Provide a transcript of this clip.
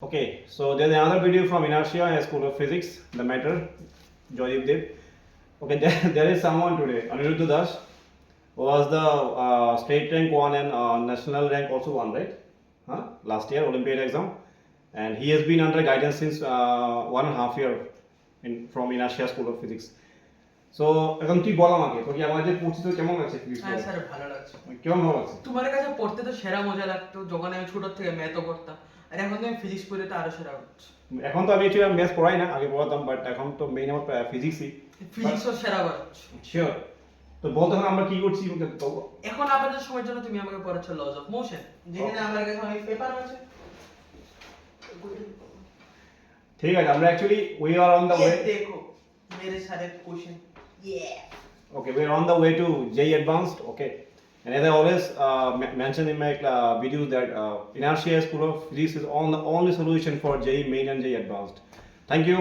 Okay, so there's another video from Inertia School of Physics, the matter, Joydeep Dev. Okay, there is someone today, Aniruddha Das, who was the state rank one and national rank also one, right? Last year, Olympiad exam. And he has been under guidance since 1.5 years from Inertia School of Physics. So এখন তুই বল আমাকে তোকে আমাদের পড়ছি তো কেমন লাগছে physics? হ্যাঁ স্যার ভালো লাগছে। কেমন ভালো লাগছে? তোমার কাছে পড়তে তো সেরা মজা লাগতো যখন আমি ছোট থেকে ম্যাথও করতাম, আর এখন তুমি ফিজিক্স পড়লে তো আরো সেরা হচ্ছে। এখন তো আমি অ্যাকচুয়ালি ম্যাথস পড়াই না, আগে পড়াতাম, বাট এখন তো মেইন আমার ফিজিক্সই। ফিজিক্সও সেরা হচ্ছে। শিওর। তো বল তখন আমরা কি করছি? এখন আপাতত সময়ের জন্য তুমি আমাকে পড়াচ্ছ লজ অফ মোশন, যেখানে আমার কাছে অনেক পেপার আছে। ঠিক আছে, আমরা actually we are on the way. দেখো মেরে স্যারের question. Okay, we're on the way to JEE Advanced. Okay, and as I always mention in my videos that Inertia School of Physics is the only solution for JEE Main and JEE Advanced. Thank you.